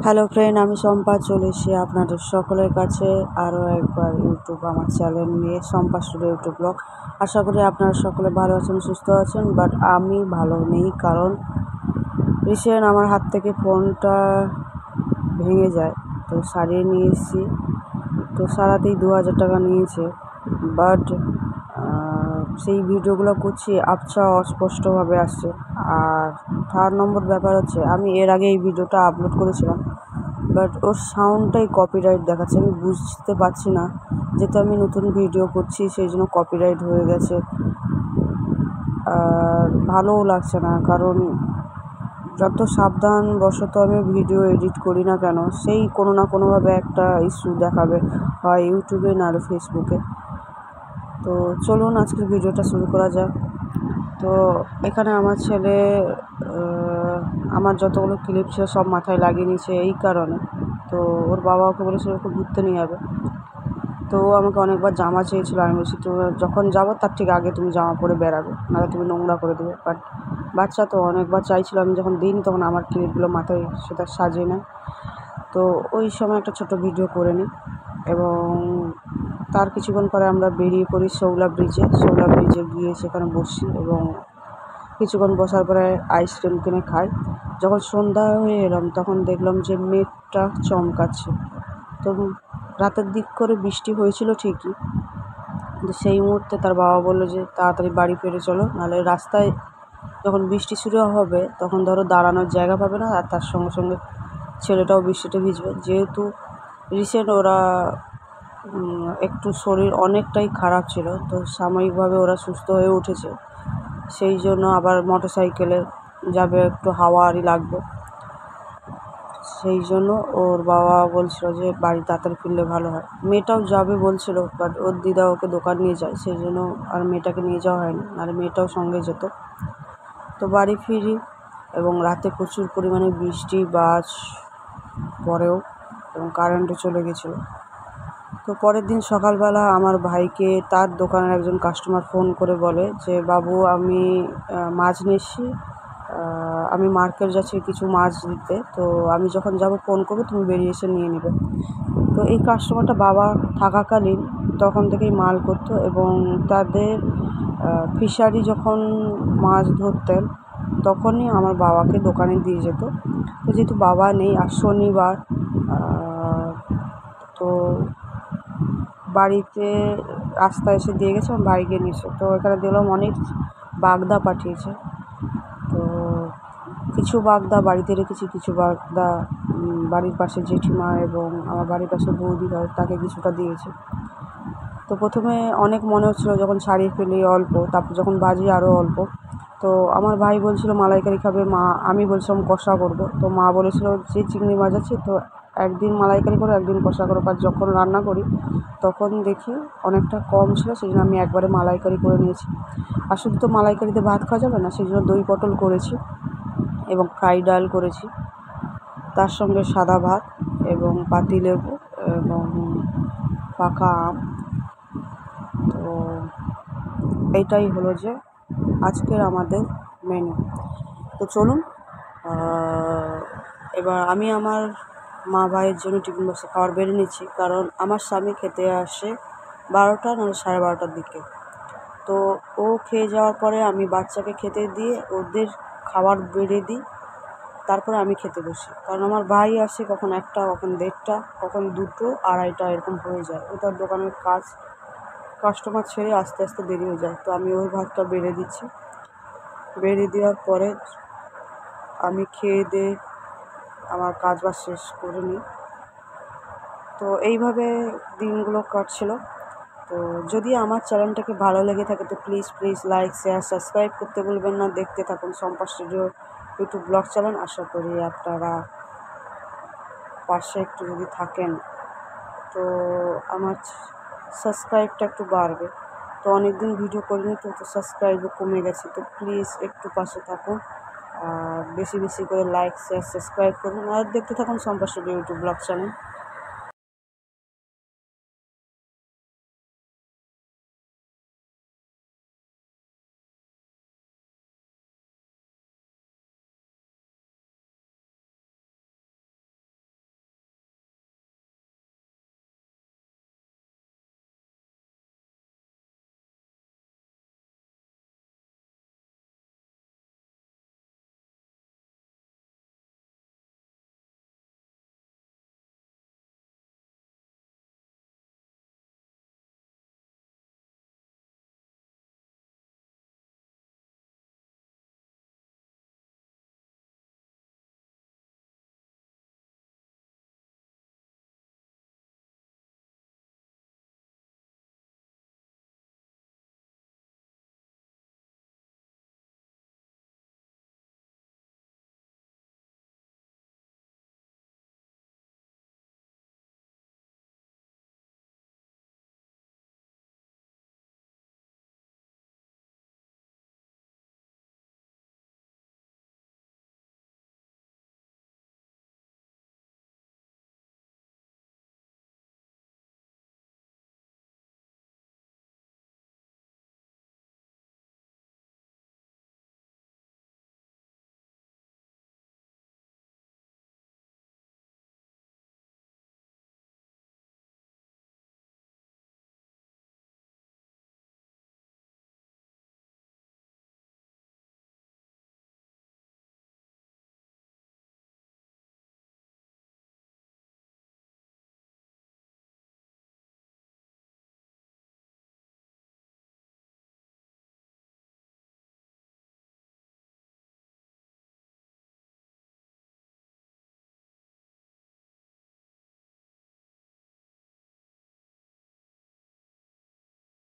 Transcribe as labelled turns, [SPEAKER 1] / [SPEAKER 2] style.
[SPEAKER 1] Hello friend, আমি শম্পা চলে এসেছি আপনাদের সকলের কাছে আরও একবার ইউটিউব আমার চ্যানেল নিয়ে, শম্পা স্টুডিও ইউটিউব ব্লগ। আশা করি আপনারা সকলে ভালো আছেন, সুস্থ আছেন। বাট আমি ভালো নেই, কারণ রিসেন্ট আমার হাত থেকে ফোনটা ভেঙে যায়, তো সারিয়ে নিয়ে এসেছি। তো সারাতেই 2000 টাকা নিয়েছে। বাট সেই ভিডিওগুলো করছি, আবছা অস্পষ্টভাবে আসছে। আর 3 নম্বর ব্যাপার হচ্ছে, আমি এর আগে এই ভিডিওটা আপলোড করেছিলাম, বাট ওর সাউন্ডটাই কপিরাইট দেখাচ্ছে। আমি বুঝতে পারছি না, যেহেতু আমি নতুন ভিডিও করছি সেই জন্য কপিরাইট হয়ে গেছে। আর ভালোও লাগছে না, কারণ যত সাবধানবশত আমি ভিডিও এডিট করি না কেন, সেই কোনো না কোনোভাবে একটা ইস্যু দেখাবে, হয় ইউটিউবে না হলে ফেসবুকে। তো চলুন আজকের ভিডিওটা শুরু করা যাক। তো এখানে আমার ছেলে আমার যতগুলো ক্লিপ ছিল সব মাথায় লাগিয়ে নিয়েছে এই কারণে। তো ওর বাবা ওকে বলেছিল ওকে ঘুরতে নিয়ে যাবে। তো আমাকে অনেকবার জামা চেয়েছিলো। আমি বলছি, তো যখন যাবো তার ঠিক আগে তুমি জামা পরে বেরাবে, নাহলে তুমি নোংরা করে দেবে। বাট বাচ্চা তো অনেকবার চাইছিলো, আমি যখন দিইনি তখন আমার ক্লিপগুলো মাথায় সেটা সাজিয়ে নেয়। তো ওই সময় একটা ছোটো ভিডিও করে নিই, এবং তার কিছুক্ষণ পরে আমরা বেরিয়ে পড়ি শৌলা ব্রিজে গিয়ে সেখানে বসি, এবং কিছুক্ষণ বসার পরে আইসক্রিম কিনে খাই। যখন সন্ধ্যা হয়ে এলাম তখন দেখলাম যে মেঘটা চমকাচ্ছে। তো রাতের দিক করে বৃষ্টি হয়েছিল ঠিকই, কিন্তু সেই মুহূর্তে তার বাবা বললো যে তাড়াতাড়ি বাড়ি ফিরে চলো, নাহলে রাস্তায় যখন বৃষ্টি শুরু হবে তখন ধরো দাঁড়ানোর জায়গা পাবে না, আর তার সঙ্গে সঙ্গে ছেলেটাও বৃষ্টিতে ভিজবে। যেহেতু রিসেন্ট ওরা একটু শরীর অনেকটাই খারাপ ছিল, তো সাময়িকভাবে ওরা সুস্থ হয়ে উঠেছে, সেই জন্য আবার মোটর সাইকেলে যাবে, একটু হাওয়ারই লাগবে। সেই জন্য ওর বাবা বলছিল যে বাড়ি তাড়াতাড়ি ফিরলে ভালো হয়। মেয়েটাও যাবে বলছিল, বাট ওর দিদা ওকে দোকান নিয়ে যায়, সেই জন্য আর মেয়েটাকে নিয়ে যাওয়া হয়নি, আর মেয়েটাও সঙ্গে যেত। তো বাড়ি ফিরি, এবং রাতে প্রচুর পরিমাণে বৃষ্টি, বাজ পরেও, এবং কারেন্টও চলে গেছিলো। তো পরের দিন সকালবেলা আমার ভাইকে তার দোকানের একজন কাস্টমার ফোন করে বলে যে বাবু, আমি মাছ নিয়ে এসেছি, আমি মার্কেট যাচ্ছি কিছু মাছ দিতে, তো আমি যখন যাব ফোন করবো, তুমি বেরিয়ে এসে নিয়ে নেবে। তো এই কাস্টমারটা বাবা থাকাকালীন তখন থেকেই মাল করতো, এবং তাদের ফিশারি যখন মাছ ধরতেন তখনই আমার বাবাকে দোকানে দিয়ে যেত। তো যেহেতু বাবা নেই, আর শনিবার, তো বাড়িতে রাস্তায় এসে দিয়ে গেছে, আমার বাড়ি গিয়ে নিয়েছে। তো এখানে দেখলাম অনেক বাগদা পাঠিয়েছে। তো কিছু বাগদা বাড়িতে রেখেছি, কিছু বাগদা বাড়ির পাশে জেঠিমা এবং আমার বাড়ির পাশে বৌদি হয় তাকে কিছুটা দিয়েছি। তো প্রথমে অনেক মনে হচ্ছিলো যখন ছাড়িয়ে ফেলি অল্প, তারপর যখন বাজি আরও অল্প। তো আমার ভাই বলছিল মালাইকারি খাবে, মা আমি বলছিলাম কষা করবো। তো মা বলেছিল যে চিংড়ি মাছ আছে, তো একদিন মালাইকারি করো একদিন কষা করো। বা যখন রান্না করি তখন দেখি অনেকটা কম ছিল, সেই জন্য আমি একবারে মালাইকারি করে নিয়েছি। আর শুধু তো মালাইকারিতে ভাত খাওয়া যাবে না, সেই জন্য দই পটল করেছি এবং ফ্রাই ডাল করেছি, তার সঙ্গে সাদা ভাত এবং পাতিলেবু এবং পাকা আম। তো এইটাই হলো যে আজকের আমাদের মেনু। তো চলুন, এবার আমি আমার মা ভাইয়ের জন্য টিফিন বক্সে খাবার বেড়ে নিচ্ছি, কারণ আমার স্বামী খেতে আসে 12টা নাহলে 12:30টার দিকে। তো ও খেয়ে যাওয়ার পরে আমি বাচ্চাকে খেতে দিয়ে ওদের খাবার বেড়ে দিই, তারপরে আমি খেতে বসি। কারণ আমার ভাই আসে কখন 1টা, কখন 1:30, কখন 2টো, 2:30 এরকম হয়ে যায়। ও তার দোকানের কাস্টমার ছেড়ে আস্তে আস্তে দেরি হয়ে যায়। তো আমি ওর ভাতটা বেড়ে দিচ্ছি। বেড়ে দেওয়ার পরে আমি খেয়ে দিয়ে আমার কাজবাজ শেষ করে নিই। তো এইভাবে দিনগুলো কাটছিল। তো যদি আমার চ্যানেলটাকে ভালো লেগে থাকে তো প্লিজ লাইক, শেয়ার, সাবস্ক্রাইব করতে ভুলবেন না। দেখতে থাকুন Shampa studio YouTube blog channel. আশা করি আপনারা পাশে একটু যদি থাকেন তো আমার সাবস্ক্রাইবটা একটু বাড়বে। তো অনেক দিন ভিডিও করিনি, তো সাবস্ক্রাইবও কমে গেছে। তো প্লিজ একটু পাশে থাকুন, আর বেশি করে লাইক, শেয়ার, সাবস্ক্রাইব করুন, আর দেখতে থাকুন Shampa studio YouTube blog channel.